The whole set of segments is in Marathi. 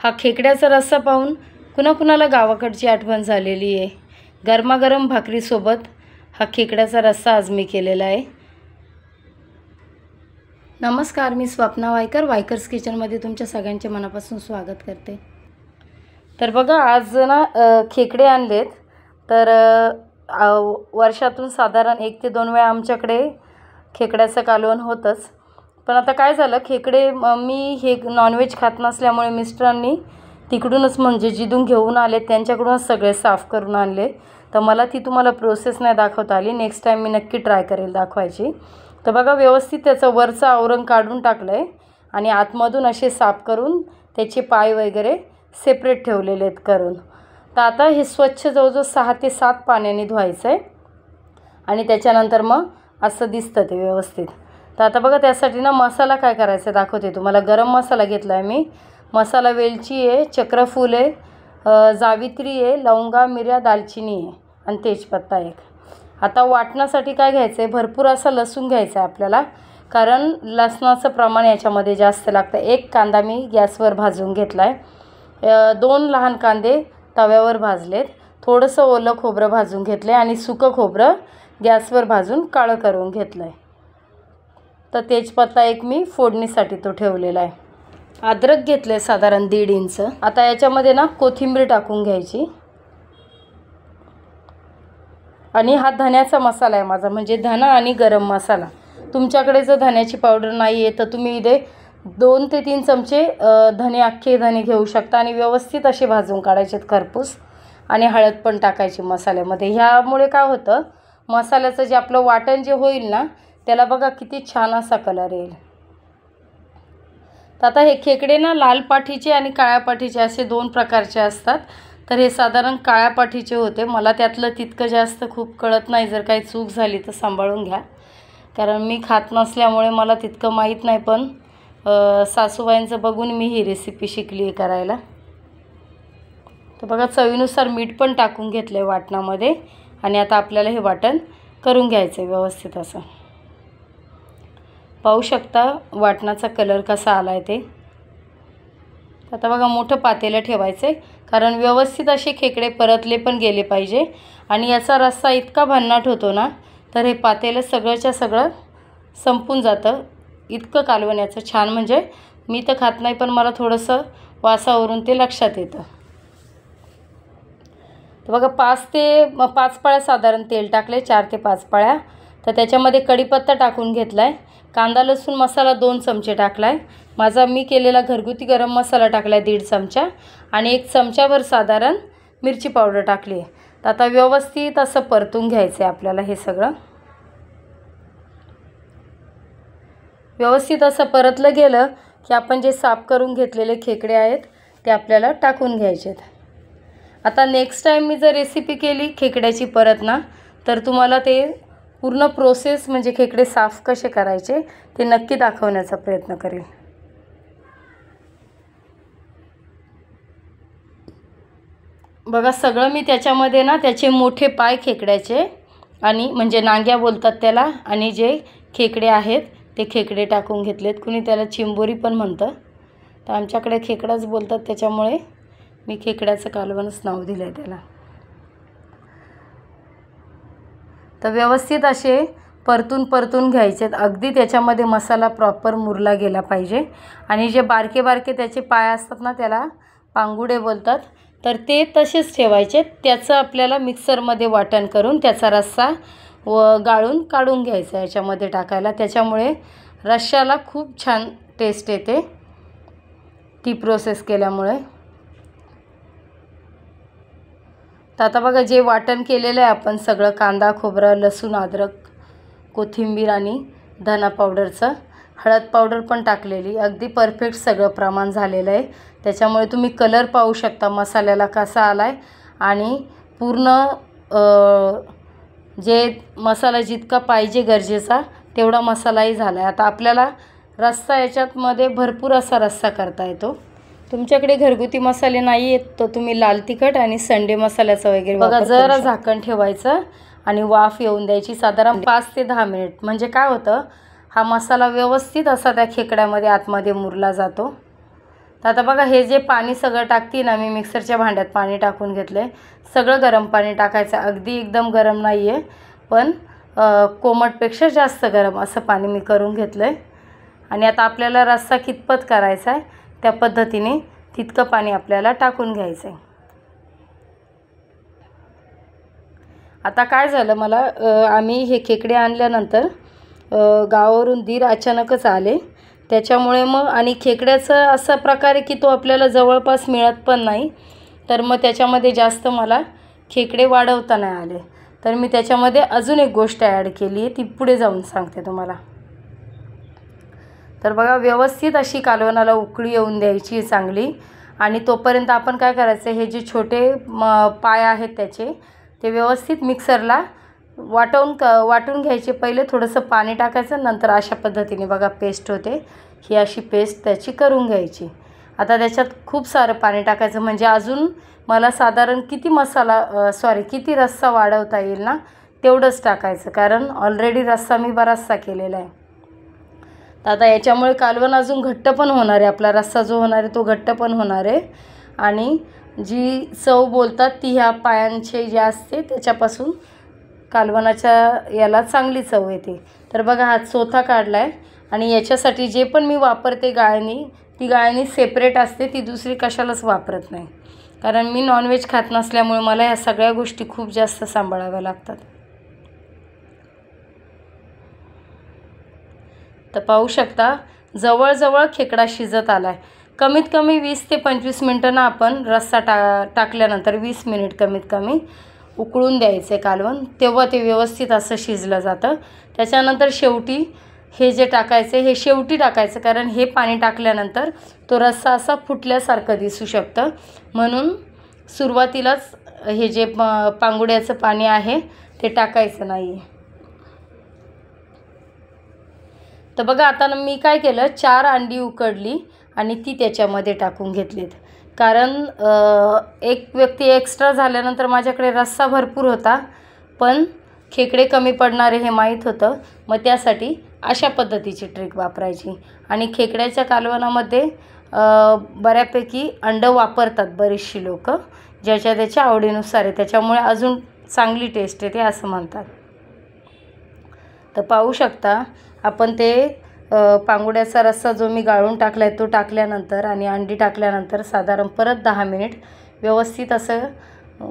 हा खेकड्याचा रस्सा पाहून कुणाकुणाला गावाकडची आठवण झालेली आहे। गरमागरम भाकरीसोबत हा खेकड्याचा रस्सा आज मी केलेला आहे। नमस्कार, मी स्वप्ना वायकर, वायकर्स किचनमध्ये तुमच्या सगळ्यांचे मनापासून स्वागत करते। तर बघा, आज ना खेकडे आणलेत। तर वर्षातून साधारण 1 ते 2 वेळा आमच्याकडे खेकड्याचं कालवण होतंच। पण आता काय झालं, खेकडे मी हे नॉनव्हेज खात नसल्यामुळे मिस्टरांनी तिकडूनच म्हणजे जिथून घेऊन आले त्यांच्याकडूनच सगळे साफ करून आणले। तर मला ती तुम्हाला प्रोसेस नाही दाखवता आली, नेक्स्ट टाइम मी नक्की ट्राय करेल दाखवायची। तर बघा, व्यवस्थित त्याचं वरचं आवरण काढून टाकलं आहे आणि आतमधून असे साफ करून त्याचे पाय वगैरे सेपरेट ठेवलेले आहेत करून। तर आता हे स्वच्छ जवळजवळ 6 ते 7 पाण्याने धुवायचं आहे आणि त्याच्यानंतर मग असं दिसतं ते व्यवस्थित। तर आता बघा, त्यासाठी ना मसाला काय करायचा दाखवते तुम्हाला। गरम मसाला घेतला आहे मी। मसाला वेलची आहे, चक्रफूल आहे, जावित्री आहे, लवंगा, मिऱ्या, दालचिनी आहे आणि तेजपत्ता एक। आता वाटण्यासाठी काय घ्यायचं आहे, भरपूर असा लसूण घ्यायचा आहे आपल्याला, कारण लसणाचं प्रमाण याच्यामध्ये जास्त लागतं। 1 कांदा मी गॅसवर भाजून घेतला आहे, 2 लहान कांदे तव्यावर भाजलेत, थोडंसं ओलं खोबरं भाजून घेतलं आहे आणि सुकं खोबरं गॅसवर भाजून काळं करून घेतलं आहे। तर तेजपत्ता एक मी फोडणीसाठी तो ठेवलेला आहे। अद्रक घेतलं आहे साधारण 1.5 इंच। आता याच्यामध्ये ना कोथिंबीर टाकून घ्यायची आणि हा धण्याचा मसाला आहे माझा, म्हणजे धना आणि गरम मसाला। तुमच्याकडे जर धण्याची पावडर नाही आहे तर तुम्ही इथे 2 ते 3 चमचे धने, अख्खे धने घेऊ शकता आणि व्यवस्थित असे भाजून काढायचे खरपूस। आणि हळद पण टाकायची मसाल्यामध्ये। ह्यामुळे काय होतं, मसाल्याचं जे आपलं वाटण जे होईल ना त्याला बघा किती छान असा कलर येईल। तर आता हे खेकडे ना लाल पाठीचे आणि काळ्या पाठीचे असे 2 प्रकारचे असतात। तर हे साधारण काळ्या पाठीचे होते। मला त्यातलं तितकं जास्त खूप कळत नाही, जर काही चूक झाली तर सांभाळून घ्या, कारण मी खात नसल्यामुळे मला तितकं माहीत नाही। पण सासूबाईंचं बघून मी ही रेसिपी शिकली आहे करायला। तर बघा, चवीनुसार मीठ पण टाकून घेतलं आहे वाटणामध्ये आणि आता आपल्याला हे वाटण करून घ्यायचं आहे व्यवस्थित असं। पाहू शकता वाटणाचा कलर कसा आला आहे ते। आता बघा, मोठं पातेलं ठेवायचं आहे, कारण व्यवस्थित असे खेकडे परतले पण गेले पाहिजे आणि याचा रस्सा इतका भन्नाट होतो ना, तर हे पातेलं सगळंच्या सगळं संपून जातं। इतकं कालवण याचं छान, म्हणजे मी तर खात नाही पण मला थोडंसं वासावरून ते लक्षात येतं। तर बघा, 5 पळ्या साधारण तेल टाकले, 4 ते 5 पळ्या। तर त्याच्यामध्ये कढीपत्ता टाकून घेतला आहे, कांदा लसूण मसाला 2 चमचे टाकला आहे, माझा मी केलेला घरगुती गरम मसाला टाकला आहे 1.5 चमचा आणि 1 चमचाभर साधारण मिरची पावडर टाकली आहे। तर आता व्यवस्थित असं परतून घ्यायचं आहे आपल्याला हे सगळं। व्यवस्थित असं परतलं गेलं की आपण जे साफ करून घेतलेले खेकडे आहेत ते आपल्याला टाकून घ्यायचे आहेत। आता नेक्स्ट टाइम मी जर रेसिपी केली खेकड्याची परत ना, तर तुम्हाला ते पूर्ण प्रोसेस म्हणजे खेकडे साफ कसे करायचे ते नक्की दाखवण्याचा प्रयत्न करेन। बघा, सगळं मी त्याच्यामध्ये ना त्याचे मोठे पाय खेकड्याचे आणि म्हणजे नांग्या बोलतात त्याला, आणि जे खेकडे आहेत ते खेकडे टाकून घेतलेत। कुणी त्याला चिंबोरी पण म्हणतं, तर आमच्याकडे खेकडाच बोलतात, त्याच्यामुळे मी खेकड्याचं कालवणच नाव दिलं आहे त्याला। तर व्यवस्थित असे परतून घ्यायचे आहेत, अगदी त्याच्यामध्ये मसाला प्रॉपर मुरला गेला पाहिजे। आणि जे बारके बारके त्याचे पाय असतात ना त्याला पांगुडे बोलतात, तर ते तसेच ठेवायचे। त्याचं आपल्याला मिक्सरमध्ये वाटण करून त्याचा रस्सा गाळून काढून घ्यायचा याच्यामध्ये टाकायला, त्याच्यामुळे रश्श्याला खूप छान टेस्ट येते ती प्रोसेस केल्यामुळे। तर आता बघा, जे वाटण केलेलं आहे आपण सगळं, कांदा, खोबरं, लसूण, अद्रक, कोथिंबीर आणि धना पावडरचं, हळद पावडर पण टाकलेली, अगदी परफेक्ट सगळं प्रमाण झालेलं आहे। त्याच्यामुळे तुम्ही कलर पाहू शकता मसाल्याला कसा आला आहे आणि पूर्ण जे मसाला जितका पाहिजे गरजेचा तेवढा मसालाही झाला आहे। आता आपल्याला रस्सा याच्यामध्ये भरपूर असा रस्सा करता येतो। तुमच्याकडे घरगुती मसाले नाही आहेत तर तुम्ही लाल तिखट आणि संडे मसाल्याचा वगैरे बघा, जरा झाकण ठेवायचं आणि वाफ येऊन द्यायची साधारण 5 ते 10 मिनिट। म्हणजे काय होतं, हा मसाला व्यवस्थित असा त्या खेकड्यामध्ये आतमध्ये मुरला जातो। तर आता बघा हे जे पाणी सगळं टाकते ना, मी मिक्सरच्या भांड्यात पाणी टाकून घेतलं आहे. सगळं गरम पाणी टाकायचं, अगदी एकदम गरम नाही आहे, पण कोमटपेक्षा जास्त गरम असं पाणी मी करून घेतलं आहे. आणि आता आपल्याला रस्सा कितपत करायचा आहे त्या पद्धतीने तितकं पाणी आपल्याला टाकून घ्यायचं आहे. आता काय झालं, मला आम्ही हे खेकडे आणल्यानंतर गावावरून दीर अचानकच आले, त्याच्यामुळे मग आणि खेकड्याचं असा प्रकार आहे की तो आपल्याला जवळपास मिळत पण नाही, तर मग त्याच्यामध्ये जास्त मला खेकडे वाढवता नाही आले. तर मी त्याच्यामध्ये अजून एक गोष्ट ॲड केली आहे, ती पुढे जाऊन सांगते तुम्हाला. तर बघा व्यवस्थित अशी कालवणाला उकळी येऊन द्यायची चांगली. आणि तोपर्यंत आपण काय करायचं, हे जे छोटे पाय आहेत त्याचे ते व्यवस्थित मिक्सरला वाटून घ्यायचे. पहिले थोडंसं पाणी टाकायचं, नंतर अशा पद्धतीने बघा पेस्ट होते, ही अशी पेस्ट त्याची करून घ्यायची. आता त्याच्यात खूप सारं पाणी टाकायचं, म्हणजे अजून मला साधारण किती रस्सा वाढवता येईल ना तेवढंच टाकायचं, कारण ऑलरेडी रस्सा मी बराचसा केलेला आहे. तर आता याच्यामुळे कालवण अजून घट्ट पण होणार आहे, आपला रस्सा जो होणार आहे तो घट्ट पण होणार आहे. आणि जी चव बोलतात ती ह्या पायांचे जे असते त्याच्यापासून कालवणाच्या याला चांगली चव येते. तर बघा हा चोथा काढला आहे. आणि याच्यासाठी जे पण मी वापरते गाळणी, ती गाळणी सेपरेट असते, ती दुसरी कशालाच वापरत नाही, कारण मी नॉनव्हेज खात नसल्यामुळे मला ह्या सगळ्या गोष्टी खूप जास्त सांभाळाव्या लागतात. तर पाहू शकता जवळजवळ खेकडा शिजत आला आहे. कमीत कमी 20 ते 25 मिनटं ना आपण रस्सा टाकल्यानंतर 20 मिनिट कमीत कमी उकळून द्यायचं आहे कालवण, तेव्हा ते व्यवस्थित असं शिजलं जातं. त्याच्यानंतर शेवटी हे जे टाकायचं हे शेवटी टाकायचं, कारण हे पाणी टाकल्यानंतर तो रस्सा असा फुटल्यासारखं दिसू शकतं, म्हणून सुरुवातीलाच हे जे पांगुड्याचं पाणी आहे ते टाकायचं नाही. तर बघा आता मी काय केलं, 4 अंडी उकडली आणि ती त्याच्यामध्ये टाकून घेतलीत, कारण एक व्यक्ती एक्स्ट्रा झाल्यानंतर माझ्याकडे रस्सा भरपूर होता, पण खेकडे कमी पडणारे हे माहीत होतं. मग त्यासाठी अशा पद्धतीची ट्रिक वापरायची. आणि खेकड्याच्या कालवणामध्ये बऱ्यापैकी अंडं वापरतात बरीचशी लोक, ज्याच्या त्याच्या आवडीनुसार आहे, त्याच्यामुळे अजून चांगली टेस्ट येते असं म्हणतात. तर पाहू शकता आपण ते पांगुड्याचा रस्सा जो मी गाळून टाकला आहे तो टाकल्यानंतर आणि अंडी टाकल्यानंतर साधारण परत 10 मिनिट व्यवस्थित असं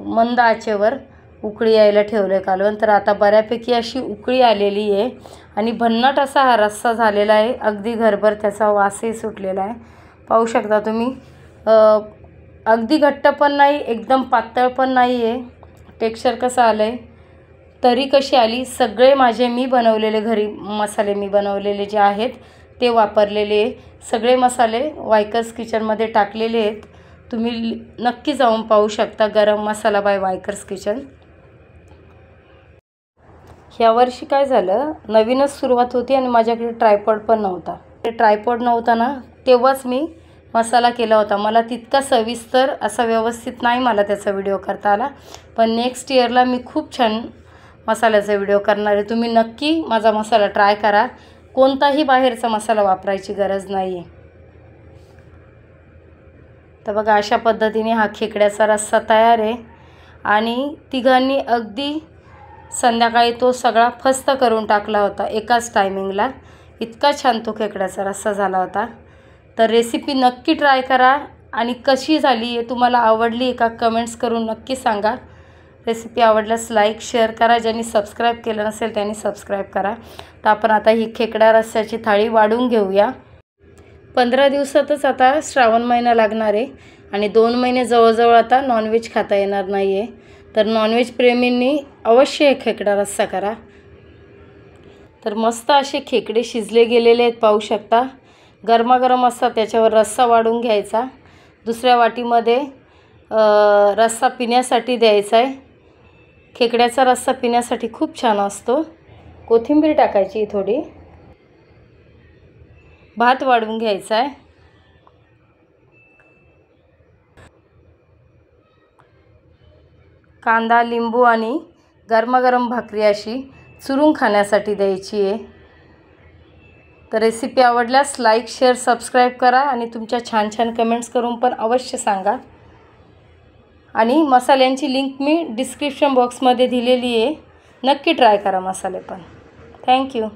मंद आचेवर उकळी यायला ठेवलं आहे कालवण. तर आता बऱ्यापैकी अशी उकळी आलेली आहे आणि भन्नाट असा हा रस्सा झालेला आहे, अगदी घरभर त्याचा वासही सुटलेला आहे. पाहू शकता तुम्ही, अगदी घट्ट पण नाही, एकदम पातळ पण नाही आहे. टेक्स्चर कसं आलं आहे, तरी कशी आली. सगळे माझे मी बनवलेले घरी मसाले मी बनवलेले जे आहेत ते वापरलेले, सगळे मसाले वायकर्स किचनमध्ये टाकलेले आहेत. तुम्ही नक्की जाऊन पाहू शकता, गरम मसाला बाय वायकर्स किचन. ह्या वर्षी काय झालं, नवीनच सुरुवात होती आणि माझ्याकडे ट्रायपॉड पण नव्हता. ते ट्रायपॉड नव्हता ना तेव्हाच मी मसाला केला होता. मला तितका सविस्तर असा व्यवस्थित नाही मला त्याचा व्हिडिओ करता आला, पण नेक्स्ट इयरला मी खूप छान मसाल्याचा व्हिडिओ करणार आहे. तुम्ही नक्की माझा मसाला ट्राय करा, कोणताही बाहेरचा मसाला वापरायची गरज नाही आहे. तर बघा अशा पद्धतीने हा खेकड्याचा रस्सा तयार आहे. आणि तिघांनी अगदी संध्याकाळी तो सगळा फस्त करून टाकला होता एकाच टायमिंगला, इतका छान तो खेकड्याचा रस्सा झाला होता. तर रेसिपी नक्की ट्राय करा आणि कशी झाली आहे, तुम्हाला आवडली आहे का, कमेंट्स करून नक्की सांगा. रेसिपी आवडल्यास लाईक शेअर करा, ज्यांनी सबस्क्राईब केलं नसेल त्यांनी सबस्क्राईब करा. तर आपण आता ही खेकडा रस्स्याची थाळी वाढून घेऊया. 15 दिवसातच आता श्रावण महिना लागणार आहे आणि 2 महिने जवळजवळ आता नॉनव्हेज खाता येणार नाही आहे. तर नॉनव्हेज प्रेमींनी अवश्य हे खेकडा रस्सा करा. तर मस्त असे खेकडे शिजले गेलेले आहेत, पाहू शकता. गरमागरम असतात, त्याच्यावर रस्सा वाढून घ्यायचा, दुसऱ्या वाटीमध्ये रस्सा पिण्यासाठी द्यायचा आहे. खेकड्याचा रस्सा पिण्यासाठी खूप छान असतो. कोथिंबीर टाकायची थोडी, भात वाढून घ्यायचा आहे. कांदा, लिंबू आणि गरमागरम भाकरी अशी चुरून खाण्यासाठी द्यायची आहे. तर रेसिपी आवडल्यास लाईक शेअर सबस्क्राईब करा आणि तुमच्या छान छान कमेंट्स करून पण अवश्य सांगा. आणि मसाल्यांची लिंक मी डिस्क्रिप्शन बॉक्समध्ये दिलेली आहे. नक्की ट्राय करा मसाले पण. थँक्यू.